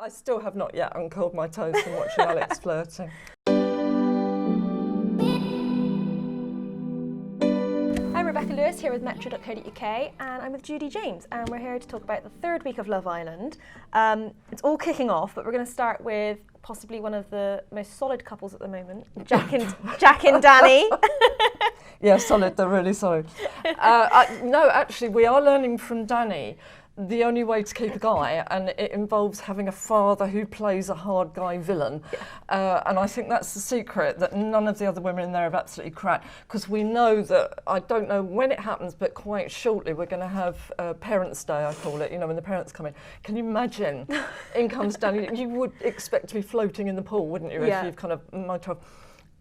I still have not yet uncurled my toes from watching Alex flirting. I'm Rebecca Lewis here with Metro.co.uk, and I'm with Judi James, and we're here to talk about the third week of Love Island. It's all kicking off, but we're going to start with possibly one of the most solid couples at the moment, Jack and Dani. Yeah, solid. They're really solid. No, actually, we are learning from Dani the only way to keep a guy, and it involves having a father who plays a hard guy villain. And I think that's the secret that none of the other women in there have absolutely cracked, because we know that, I don't know when it happens, but quite shortly we're going to have Parents' Day, I call it, you know, when the parents come in. Can you imagine? In comes Dani. You would expect to be floating in the pool, wouldn't you, if you've kind of moped off.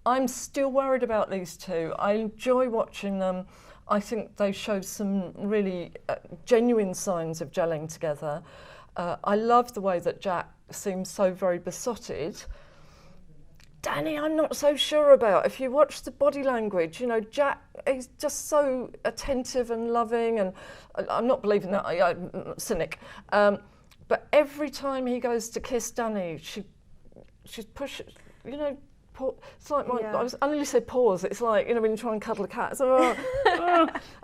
I'm still worried about these two. I enjoy watching them. I think they show some really genuine signs of gelling together. I love the way that Jack seems so very besotted. Dani, I'm not so sure about. If you watch the body language, you know, Jack is just so attentive and loving, and I'm not believing that, I'm a cynic. But every time he goes to kiss Dani, she's pushed, you know, it's like I nearly said pause. It's like, you know, when you try and cuddle a cat. So,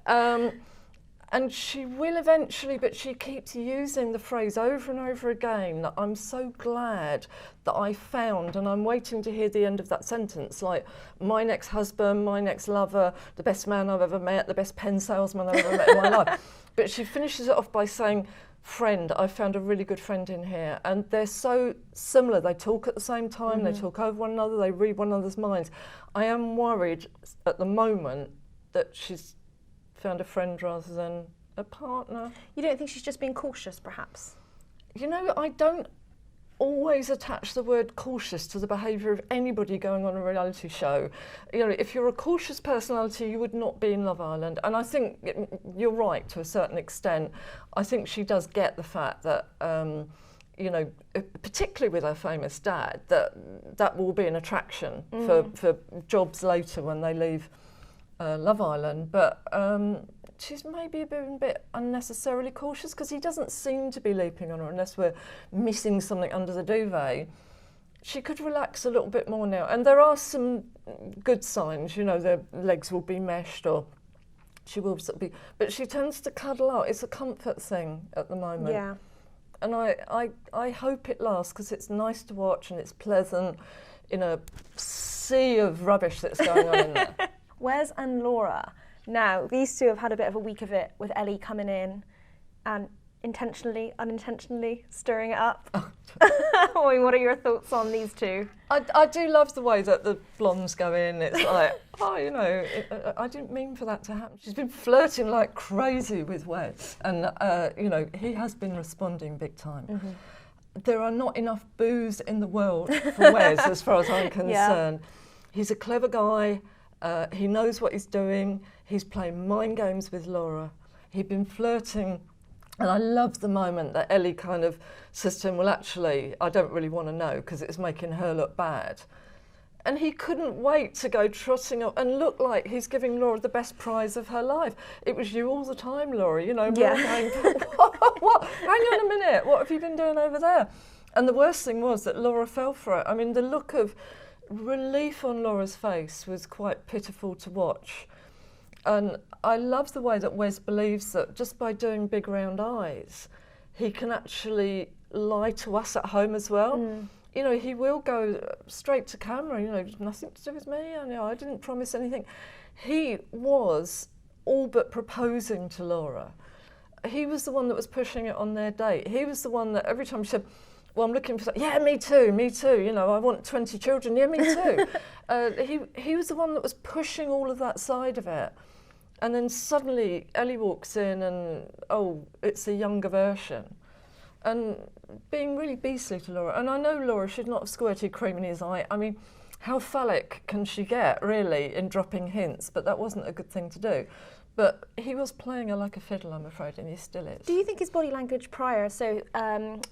and she will eventually, but she keeps using the phrase over and over again that I'm so glad that I found, and I'm waiting to hear the end of that sentence, like my next husband, my next lover, the best man I've ever met, the best pen salesman I've ever met in my life. But she finishes it off by saying, friend, I found a really good friend in here. And they're so similar. They talk at the same time, they talk over one another, they read one another's minds. I am worried at the moment that she's found a friend rather than a partner. You don't think she's just being cautious, perhaps? You know, I don't always attach the word cautious to the behaviour of anybody going on a reality show. You know, if you're a cautious personality, you would not be in Love Island. And I think you're right to a certain extent. I think she does get the fact that, you know, particularly with her famous dad, that will be an attraction for jobs later when they leave Love Island. But she's maybe a bit unnecessarily cautious, because he doesn't seem to be leaping on her unless we're missing something under the duvet. She could relax a little bit more now. And there are some good signs, you know, their legs will be meshed, or she will sort of be, but she tends to cuddle out. It's a comfort thing at the moment. Yeah. And I hope it lasts, because it's nice to watch and it's pleasant in a sea of rubbish that's going on in there. Wes and Laura. Now, these two have had a bit of a week of it with Ellie coming in and intentionally, unintentionally stirring it up. I mean, what are your thoughts on these two? I do love the way that the blondes go in. It's like, oh, you know, I didn't mean for that to happen. She's been flirting like crazy with Wes, and, you know, he has been responding big time. There are not enough boos in the world for Wes, as far as I'm concerned. He's a clever guy. He knows what he's doing. He's playing mind games with Laura. He'd been flirting, and I love the moment that Ellie kind of says to him, well, actually, I don't really want to know, because it's making her look bad. And he couldn't wait to go trotting up and look like he's giving Laura the best prize of her life. It was you all the time, Laura, you know. Yeah. Going, what? Hang on a minute, what have you been doing over there? And the worst thing was that Laura fell for it. I mean, the look of relief on Laura's face was quite pitiful to watch. And I love the way that Wes believes that just by doing big round eyes, he can actually lie to us at home as well. You know, he will go straight to camera, you know, nothing to do with me, you know, I didn't promise anything. He was all but proposing to Laura. He was the one that was pushing it on their date. He was the one that every time she said, well, I'm looking for that. Yeah, me too, you know, I want 20 children. Yeah, me too. He was the one that was pushing all of that side of it. And then suddenly Ellie walks in and, oh, it's a younger version. And being really beastly to Laura. And I know Laura should not have squirted cream in his eye. I mean, how phallic can she get, really, in dropping hints? But that wasn't a good thing to do. But he was playing her like a fiddle, I'm afraid, and he still is. Do you think his body language prior, so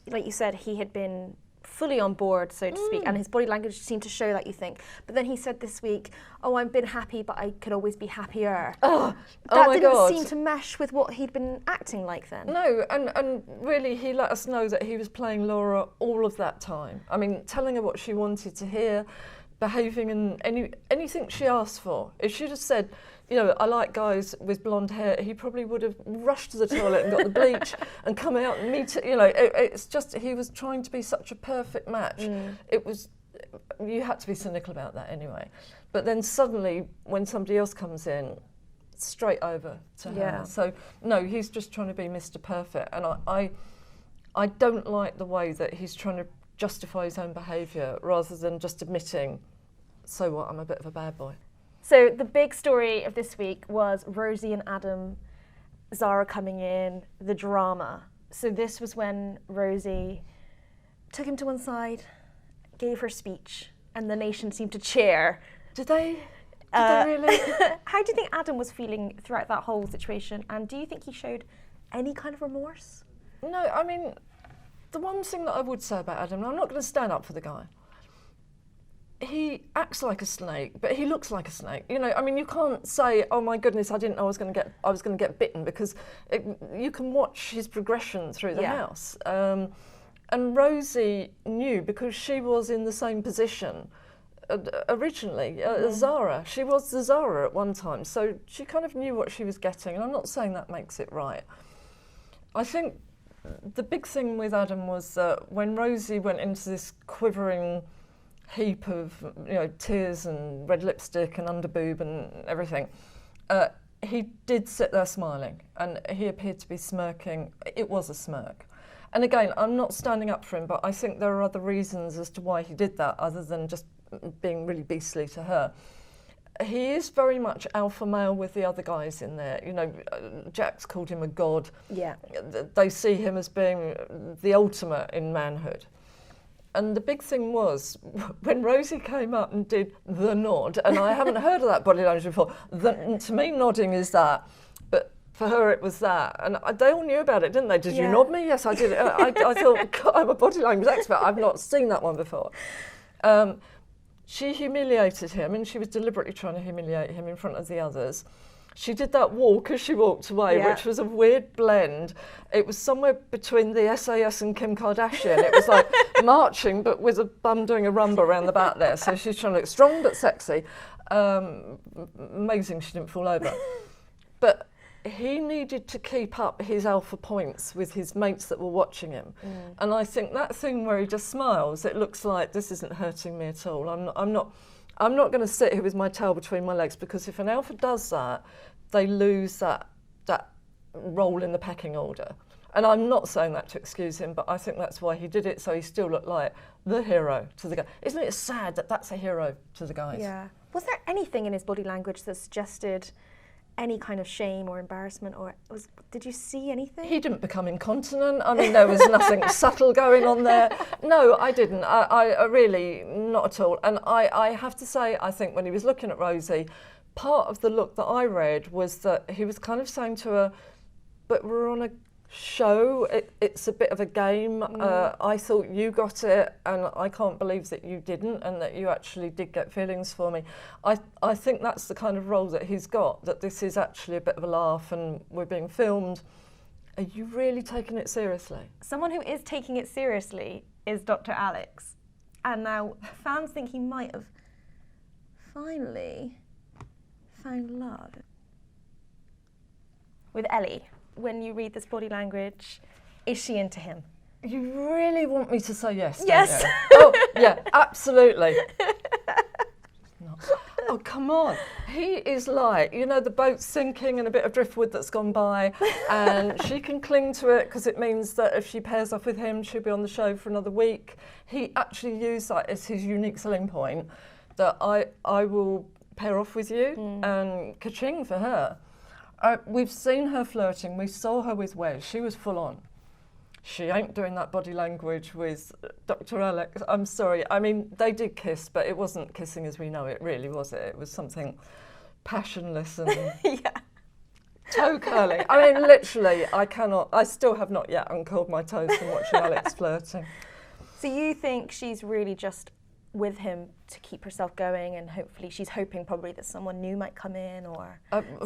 like you said, he had been fully on board, so to speak, and his body language seemed to show that, you think. But then he said this week, oh, I've been happy, but I could always be happier. Oh that my didn't God. seem to mesh with what he'd been acting like then. No, and really he let us know that he was playing Laura all of that time. I mean, telling her what she wanted to hear, behaving in anything she asked for. If she'd have said, you know, I like guys with blonde hair, he probably would have rushed to the toilet and got the bleach and come out and meet it. You know, it's just, he was trying to be such a perfect match. It was, you had to be cynical about that anyway. But then suddenly, when somebody else comes in, straight over to her. So, no, he's just trying to be Mr. Perfect. And I don't like the way that he's trying to justify his own behaviour rather than just admitting, so what, I'm a bit of a bad boy. So the big story of this week was Rosie and Adam, Zara coming in, the drama. So this was when Rosie took him to one side, gave her speech, and the nation seemed to cheer. Did they really? How do you think Adam was feeling throughout that whole situation? And do you think he showed any kind of remorse? No, I mean, the one thing that I would say about Adam, and I'm not going to stand up for the guy, he acts like a snake, but he looks like a snake. You know, I mean, you can't say, "Oh my goodness, I didn't know I was going to get bitten," because you can watch his progression through the house. And Rosie knew, because she was in the same position originally as Zara. She was the Zara at one time, so she kind of knew what she was getting. And I'm not saying that makes it right. I think the big thing with Adam was that when Rosie went into this quivering heap of, you know, tears and red lipstick and underboob and everything, he did sit there smiling, and he appeared to be smirking. It was a smirk. And again, I'm not standing up for him, but I think there are other reasons as to why he did that other than just being really beastly to her. He is very much alpha male with the other guys in there. You know, Jack's called him a god. Yeah. They see him as being the ultimate in manhood. And the big thing was, when Rosie came up and did the nod, and I haven't heard of that body language before, to me nodding is that, but for her it was that. And they all knew about it, didn't they? Did you nod me? Yes, I did. I thought, God, I'm a body language expert. I've not seen that one before. She humiliated him, and she was deliberately trying to humiliate him in front of the others. She did that walk as she walked away, which was a weird blend. It was somewhere between the SAS and Kim Kardashian. It was like marching, but with a bum doing a rumba around the back there. So she's trying to look strong but sexy. Amazing she didn't fall over. But he needed to keep up his alpha points with his mates that were watching him. And I think that thing where he just smiles, it looks like this isn't hurting me at all. I'm not going to sit here with my tail between my legs, because if an alpha does that, they lose that role in the pecking order. And I'm not saying that to excuse him, but I think that's why he did it, so he still looked like the hero to the guy. Isn't it sad that that's a hero to the guys? Yeah. Was there anything in his body language that suggested any kind of shame or embarrassment, or did you see anything? He didn't become incontinent. I mean, there was nothing subtle going on there. No, I didn't. I really, not at all. And I have to say, I think when he was looking at Rosie, part of the look that I read was that he was kind of saying to her, but we're on a show, it's a bit of a game. I thought you got it, and I can't believe that you didn't, and that you actually did get feelings for me. I think that's the kind of role that he's got, that this is actually a bit of a laugh and we're being filmed. Are you really taking it seriously? Someone who is taking it seriously is Dr. Alex. And now fans think he might have finally found love with Ellie. When you read this body language, is she into him? You really want me to say yes? Yes. Oh, yeah, absolutely. Oh, come on. He is like, you know, the boat's sinking and a bit of driftwood that's gone by, and she can cling to it because it means that if she pairs off with him, she'll be on the show for another week. He actually used that as his unique selling point, that I will pair off with you, and ka-ching for her. We've seen her flirting. We saw her with Wes. She was full on. She ain't doing that body language with Dr. Alex. I'm sorry. I mean, they did kiss, but it wasn't kissing as we know it, really, was it? It was something passionless and toe curling. I mean, literally, I still have not yet uncurled my toes from watching Alex flirting. So you think she's really just with him to keep herself going, and hopefully she's hoping probably that someone new might come in or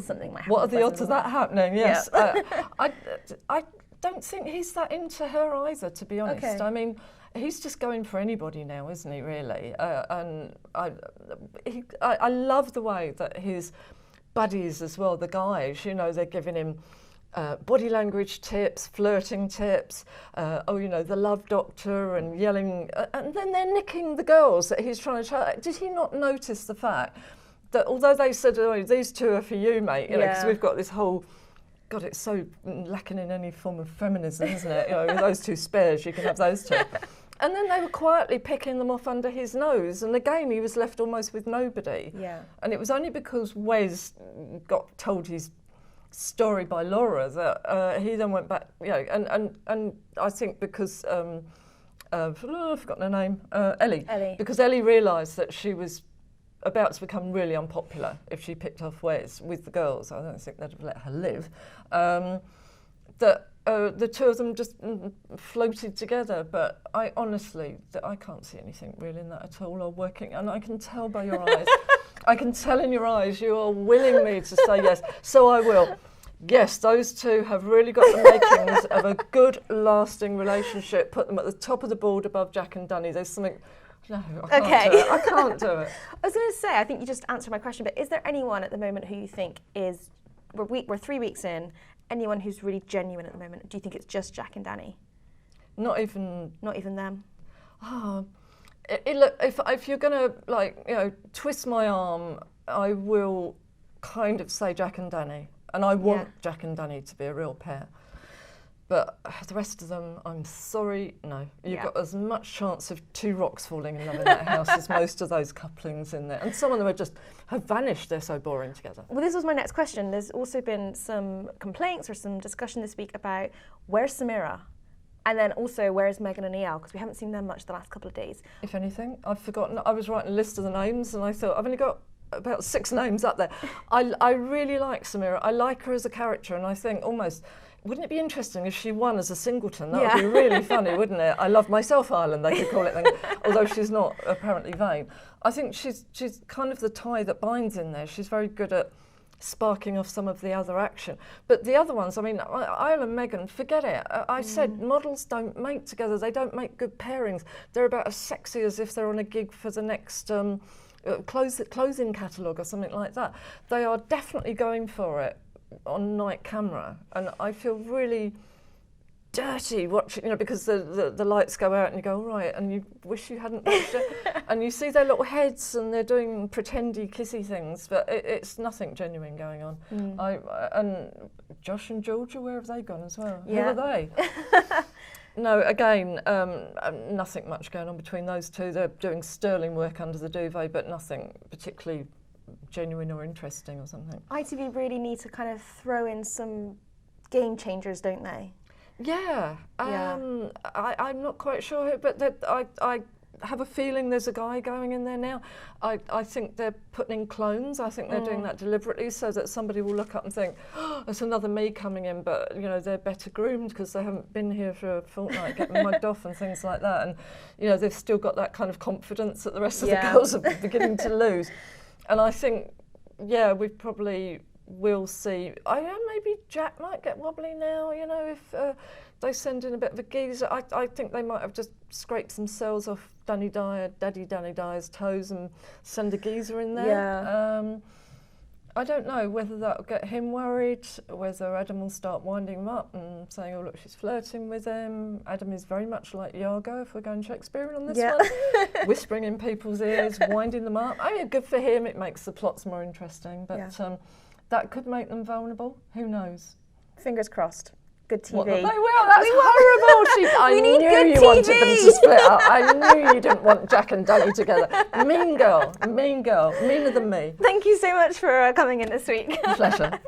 something might happen. What are the odds of that happening? Yes. Yeah. I don't think he's that into her either, to be honest. Okay. I mean, he's just going for anybody now, isn't he, really? And I love the way that his buddies as well, the guys, you know, they're giving him body language tips, flirting tips, the love doctor, and yelling, and then they're nicking the girls that he's trying to try. Did he not notice the fact that although they said, oh, these two are for you, mate, you know, because we've got this whole, God, it's so lacking in any form of feminism, isn't it? You know, those two spares, you can have those two. And then they were quietly picking them off under his nose, and again he was left almost with nobody. Yeah. And it was only because Wes got told his story by Laura that he then went back, you know, and I think because I've forgotten her name, Ellie. Because Ellie realised that she was about to become really unpopular if she picked off Wes with the girls. I don't think they'd have let her live. That the two of them just floated together, but I honestly, I can't see anything really in that at all, or working, and I can tell by your eyes. I can tell in your eyes you are willing me to say yes, so I will. Yes, those two have really got the makings of a good, lasting relationship. Put them at the top of the board above Jack and Dani. There's something. No, I can't do it. I can't do it. I was going to say, I think you just answered my question, but is there anyone at the moment who you think is, we're 3 weeks in, anyone who's really genuine at the moment? Do you think it's just Jack and Dani? Not even them? Oh, look, if you're going to, twist my arm, I will kind of say Jack and Dani. And I want Jack and Dani to be a real pair. But the rest of them, I'm sorry, no. You've got as much chance of two rocks falling in love in that house as most of those couplings in there. And some of them have vanished, they're so boring together. Well, this was my next question. There's also been some complaints or some discussion this week about where's Samira? And then also, where's Megan and EL? Because we haven't seen them much the last couple of days. If anything, I've forgotten. I was writing a list of the names and I thought, I've only got about 6 names up there. I really like Samira. I like her as a character, and I think almost, wouldn't it be interesting if she won as a singleton? That would be really funny, wouldn't it? I love myself Ireland, they could call it then, although she's not apparently vain. I think she's kind of the tie that binds in there. She's very good at sparking off some of the other action. But the other ones, I mean, Isle and Megan, forget it. I said models don't mate together. They don't make good pairings. They're about as sexy as if they're on a gig for the next clothing catalogue or something like that. They are definitely going for it on night camera, and I feel really dirty watching, because the lights go out and you go, all right, and you wish you hadn't watched it, and you see their little heads and they're doing pretendy kissy things, but it's nothing genuine going on. And Josh and Georgia, where have they gone as well? Who are they? No, again, nothing much going on between those two. They're doing sterling work under the duvet, but nothing particularly genuine or interesting or something. ITV really need to kind of throw in some game changers, don't they? Yeah. I'm not quite sure, but I have a feeling there's a guy going in there now. I think they're putting in clones. I think they're doing that deliberately so that somebody will look up and think, oh, it's another me coming in, but they're better groomed because they haven't been here for a fortnight getting mugged off and things like that. And they've still got that kind of confidence that the rest of the girls are beginning to lose. And I think, we probably will see. Maybe Jack might get wobbly now, if they send in a bit of a geezer. I think they might have just scraped some cells off Daddy Dani Dyer's toes and send a geezer in there. Yeah. I don't know whether that'll get him worried, whether Adam will start winding him up and saying, oh, look, she's flirting with him. Adam is very much like Iago, if we're going Shakespearean on this one. Whispering in people's ears, winding them up. I mean, good for him. It makes the plots more interesting. But that could make them vulnerable. Who knows? Fingers crossed. Good TV. They will. That's horrible. I knew you wanted them to split up. I knew you didn't want Jack and Dani together. Mean girl, meaner than me. Thank you so much for coming in this week. Pleasure.